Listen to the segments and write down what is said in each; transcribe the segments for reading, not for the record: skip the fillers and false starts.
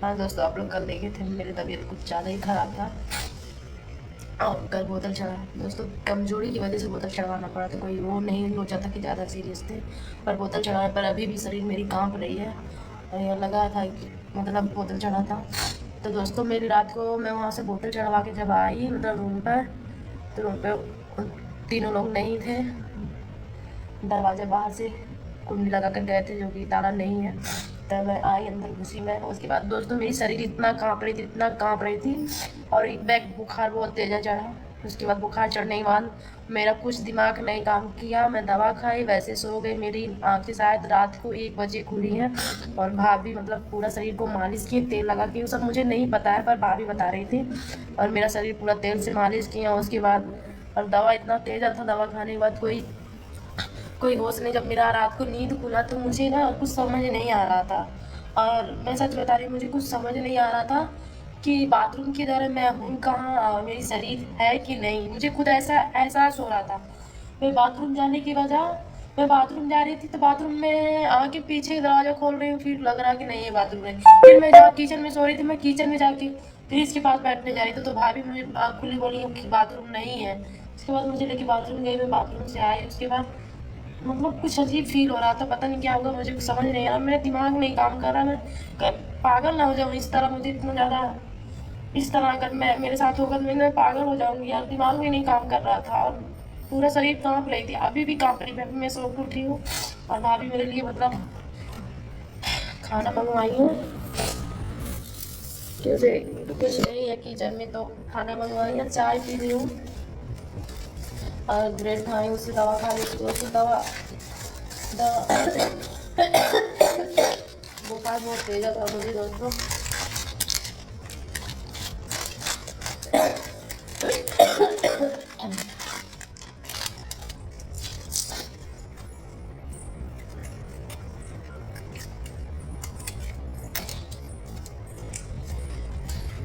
हाँ दोस्तों, आप लोग कल देखे थे मेरी तबीयत कुछ ज़्यादा ही ख़राब था और कल बोतल चढ़ा। दोस्तों कमज़ोरी की वजह से बोतल चढ़वाना पड़ा, तो कोई वो नहीं सोचा था कि ज़्यादा सीरियस थे, पर बोतल चढ़ाने पर अभी भी शरीर मेरी कांप रही है और यह लगा था कि मतलब बोतल चढ़ा था। तो दोस्तों मेरी रात को मैं वहाँ से बोतल चढ़वा के जब आई मतलब रूम पर, तो रूम पे तीनों लोग नहीं थे। दरवाजे बाहर से कुंडी लगा कर गए थे, जो कि ताला नहीं है। तब मैं आई अंदर घुसी मैं। उसके बाद दोस्तों मेरी शरीर इतना काँप रही थी, इतना काँप रही थी, और एक बैग बुखार बहुत तेज़ चढ़ा। उसके बाद बुखार चढ़ने के बाद मेरा कुछ दिमाग नहीं काम किया, मैं दवा खाई वैसे सो गई। मेरी आँखें शायद रात को 1 बजे खुली हैं, और भाभी मतलब पूरा शरीर को मालिश किए, तेल लगा के। वो सब मुझे नहीं पता है, पर भाभी बता रही थी, और मेरा शरीर पूरा तेल से मालिश किया। उसके बाद और दवा इतना तेज़ था, दवा खाने के बाद कोई कोई होश नहीं। जब मेरा रात को नींद खुला तो मुझे ना कुछ समझ नहीं आ रहा था, और मैं सच बता रही हूँ, मुझे कुछ समझ नहीं आ रहा था कि बाथरूम की तरह मैं हूँ कहाँ और मेरी शरीर है कि नहीं। मुझे खुद ऐसा एहसास हो रहा था। मैं बाथरूम जाने की बजाय मैं बाथरूम जा रही थी, तो बाथरूम में आके पीछे दरवाज़ा खोल रही हूँ, फिर लग रहा कि नहीं ये बाथरूम है। फिर मैं जहाँ किचन में सो रही थी, मैं किचन में जाके फ्रिज के पास बैठने जा रही थी, तो भाभी मुझे आँख खुली बोली कि बाथरूम नहीं है। उसके बाद मुझे लेके बाथरूम गई, मैं बाथरूम से आई। उसके बाद मतलब कुछ अजीब फील हो रहा था, पता नहीं क्या होगा, मुझे कुछ समझ नहीं आ रहा, मेरा दिमाग नहीं काम कर रहा। मैं पागल ना हो जाऊँ इस तरह, मुझे इतना ज़्यादा इस तरह अगर मैं मेरे साथ होगा तो मैं पागल हो जाऊँगी यार। दिमाग भी नहीं काम कर रहा था, और पूरा शरीर काँप रही थी, अभी भी काँप रही है। मैं सो के उठी हूँ, और भाभी मेरे लिए मतलब खाना मंगवाई है, क्योंकि कुछ नहीं है किचन में, तो खाना मंगवाई है। चाय पी रही हूँ और ब्रेड खाई, उससे दवा खा रही थी। उससे दवा दवा बुखार बहुत तेज था मुझे दोस्तों।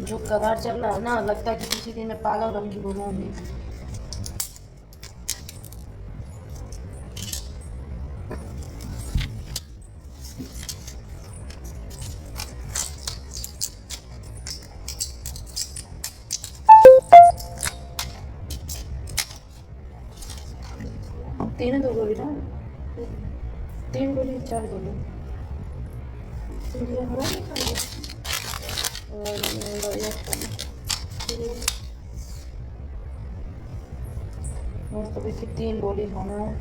जो कगार चल रहा है ना, लगता है कि किसी दिन मैं पागल बन के बोलूँगी। 3 2 गोली ना, 3 गोली 4 गोली और तो फिर 3 गोली खाना है।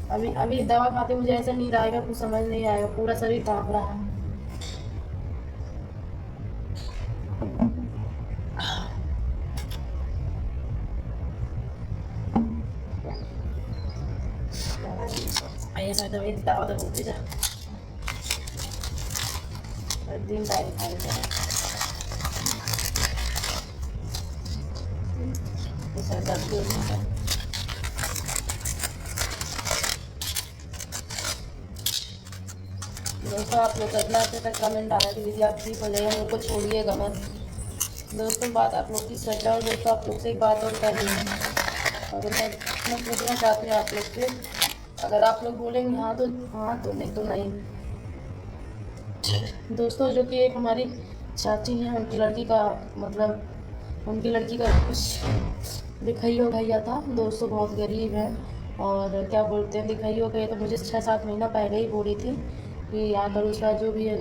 अभी अभी दवा खाते मुझे ऐसा नींद आएगा, कुछ समझ नहीं आएगा, पूरा शरीर काँप रहा है। ऐसा दवाई दवा तो होती जा दिन टाइम खाएगा ऐसा दर्द होता है। दोस्तों आप लोग इतना अच्छे तक कमेंट आना दीजिए, आप ठीक हो जाएगा, मेरे को छोड़िएगा मत। दोस्तों बात आप लोग की सच है, और दोस्तों आप लोग से एक बात और करनी है, और मैं पूछना चाहती हूँ आप लोग से। अगर आप लोग बोलेंगे हाँ तो हाँ, तो नहीं तो नहीं। दोस्तों जो कि एक हमारी चाची हैं, उनकी लड़की का मतलब उनकी लड़की का कुछ दिखाई हो गया था दोस्तों, बहुत गरीब है, और क्या बोलते हैं दिखाई हो गई, तो मुझे 6 7 महीना पहले ही बोली थी कि आकर उसका जो भी है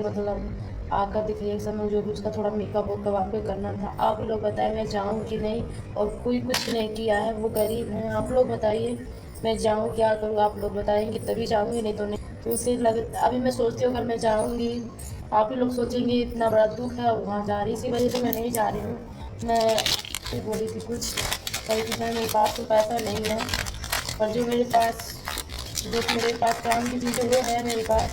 मतलब आकर दिखाइए समय, जो भी उसका थोड़ा मेकअप वेकअप आपको करना था। आप लोग बताएं मैं जाऊँ कि नहीं, और कोई कुछ नहीं किया है, वो गरीब हैं। आप लोग बताइए मैं जाऊँ क्या करूँ, आप लोग बताएंगे तभी जाऊँगी, नहीं तो नहीं। तो उसे लग अभी मैं सोचती हूँ अगर मैं जाऊँगी, आप ही लोग सोचेंगे इतना बड़ा दुख है वहाँ जा रही, इसी वजह से मैं नहीं जा रही हूँ। मैं बोली थी कुछ कहीं कि सर मेरे पास तो पैसा नहीं है, और जो मेरे पास काम की चीज़ें वो है मेरे पास।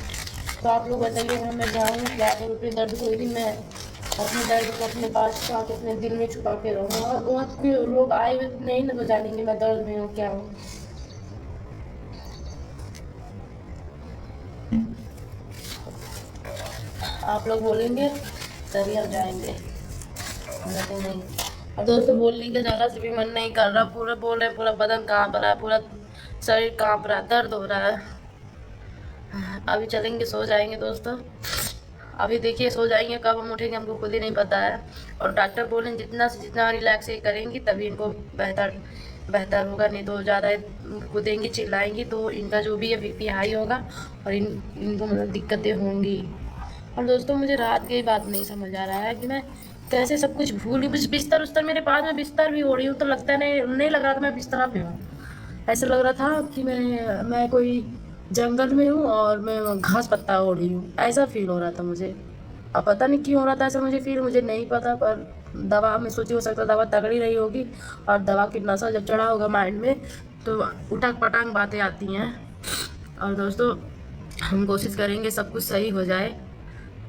तो आप लोग बताइए अगर मैं जाऊँ क्या करूँ, अपने दर्द को भी मैं अपने दर्द को अपने पास छुपा के अपने दिल में छुपा के रहूँ, और वहाँ के लोग आए हुए नहीं ना तो जानेंगे मैं दर्द में हूँ क्या हूँ। आप लोग बोलेंगे तभी हम जाएंगे, नहीं नहीं। और दोस्तों बोलने का ज़रा से भी मन नहीं कर रहा, पूरा बोल रहे, पूरा बदन काँप रहा है, पूरा शरीर काँप रहा है, दर्द हो रहा है। अभी चलेंगे, सो जाएंगे दोस्तों। अभी देखिए सो जाएंगे, कब हम उठेंगे हमको खुद ही नहीं पता है। और डॉक्टर बोले जितना से जितना रिलैक्स ये करेंगी तभी इनको बेहतर बेहतर होगा, नहीं तो ज़्यादा कूदेंगी चिल्लाएंगी तो इनका जो भी है बीपी हाई होगा और इनको मतलब दिक्कतें होंगी। और दोस्तों मुझे रात की बात नहीं समझ आ रहा है कि मैं कैसे सब कुछ भूल गई। बिस्तर उस्तर मेरे पास में बिस्तर भी हो रही हूँ तो लगता नहीं नहीं लग रहा था मैं बिस्तरा पे हूँ। ऐसा लग रहा था कि मैं कोई जंगल में हूँ और मैं घास पत्ता ओढ़ रही हूँ, ऐसा फील हो रहा था मुझे। अब पता नहीं क्यों हो रहा था ऐसा मुझे फील, मुझे नहीं पता। पर दवा मैं सोची हो सकता दवा तगड़ी रही होगी और दवा की नशा जब चढ़ा होगा माइंड में तो उटक पटांग बातें आती हैं। और दोस्तों हम कोशिश करेंगे सब कुछ सही हो जाए,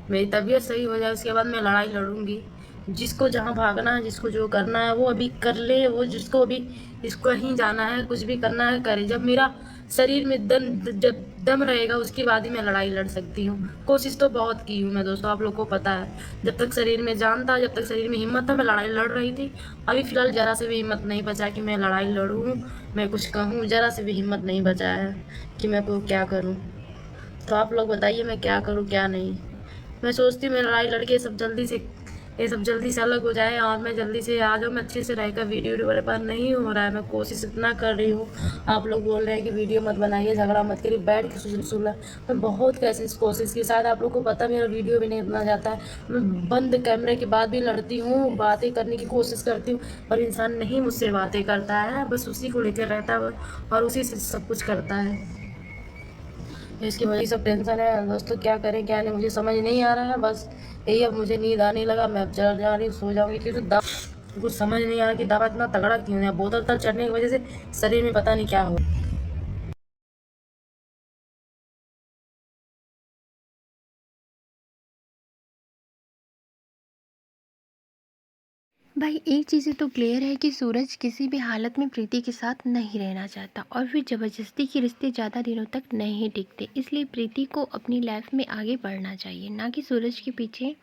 मेरी तबीयत सही हो जाए, उसके बाद मैं लड़ाई लड़ूंगी। जिसको जहाँ भागना है, जिसको जो करना है वो अभी कर ले, वो जिसको अभी इसको कहीं जाना है, कुछ भी करना है करे। जब मेरा शरीर में जब दम रहेगा उसके बाद ही मैं लड़ाई लड़ सकती हूँ। कोशिश तो बहुत की हूँ मैं दोस्तों, आप लोग को पता है। जब तक शरीर में जान था, जब तक शरीर में हिम्मत था, मैं लड़ाई लड़ रही थी। अभी फ़िलहाल ज़रा से भी हिम्मत नहीं बचा कि मैं लड़ाई लड़ूँ, मैं कुछ कहूँ, ज़रा से भी हिम्मत नहीं बचा है कि मैं को क्या करूँ। तो आप लोग बताइए मैं क्या करूँ क्या नहीं। मैं सोचती हूँ मैं लड़ाई लड़के ये सब जल्दी से अलग हो जाए और मैं जल्दी से आ जाऊँ, मैं अच्छे से रहकर वीडियो वीडियो मेरे पास नहीं हो रहा है। मैं कोशिश इतना कर रही हूँ, आप लोग बोल रहे हैं कि वीडियो मत बनाइए, झगड़ा मत करिए, बैठ के सुन। मैं बहुत कोशिश की, शायद आप लोग को पता मेरा वीडियो भी नहीं इतना जाता है। मैं बंद कैमरे के बाद भी लड़ती हूँ, बातें करने की कोशिश करती हूँ, पर इंसान नहीं मुझसे बातें करता है, बस उसी को लेकर रहता है और उसी से सब कुछ करता है। इसकी वजह सब टेंशन है दोस्तों, क्या करें क्या नहीं मुझे समझ नहीं आ रहा है। बस यही, अब मुझे नींद आने लगा, मैं अब चल जा रही हूँ, सो जाऊंगी क्योंकि कुछ समझ नहीं आ रहा कि दवा इतना तगड़ा क्यों है। बोतल तक चढ़ने की वजह से शरीर में पता नहीं क्या हो। भाई एक चीज़ें तो क्लियर है कि सूरज किसी भी हालत में प्रीति के साथ नहीं रहना चाहता और फिर ज़बरदस्ती के रिश्ते ज़्यादा दिनों तक नहीं टिकते। इसलिए प्रीति को अपनी लाइफ में आगे बढ़ना चाहिए, ना कि सूरज के पीछे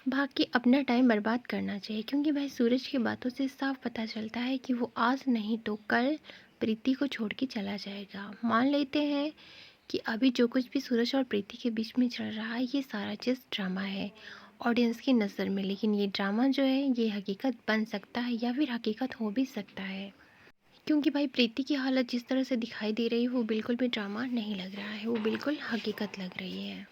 भाग के अपना टाइम बर्बाद करना चाहिए। क्योंकि भाई सूरज की बातों से साफ पता चलता है कि वो आज नहीं तो कल प्रीति को छोड़ के चला जाएगा। मान लेते हैं कि अभी जो कुछ भी सूरज और प्रीति के बीच में चल रहा है ये सारा चीज़ ड्रामा है ऑडियंस की नज़र में, लेकिन ये ड्रामा जो है ये हकीकत बन सकता है या फिर हकीकत हो भी सकता है। क्योंकि भाई प्रीति की हालत जिस तरह से दिखाई दे रही है वो बिल्कुल भी ड्रामा नहीं लग रहा है, वो बिल्कुल हकीकत लग रही है।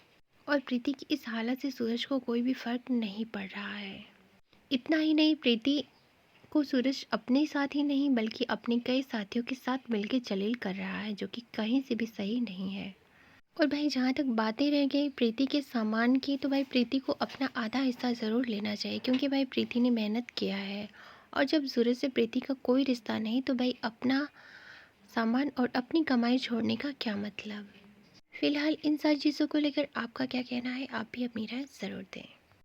और प्रीति की इस हालत से सूरज को कोई भी फ़र्क नहीं पड़ रहा है। इतना ही नहीं, प्रीति को सूरज अपने साथ ही नहीं बल्कि अपने कई साथियों के साथ मिलकर जलील कर रहा है, जो कि कहीं से भी सही नहीं है। और भाई जहाँ तक बातें रह गई प्रीति के सामान की, तो भाई प्रीति को अपना आधा हिस्सा ज़रूर लेना चाहिए, क्योंकि भाई प्रीति ने मेहनत किया है। और जब सूरज से प्रीति का कोई रिश्ता नहीं तो भाई अपना सामान और अपनी कमाई छोड़ने का क्या मतलब। फिलहाल इन सारी चीज़ों को लेकर आपका क्या कहना है, आप भी अपनी राय ज़रूर दें।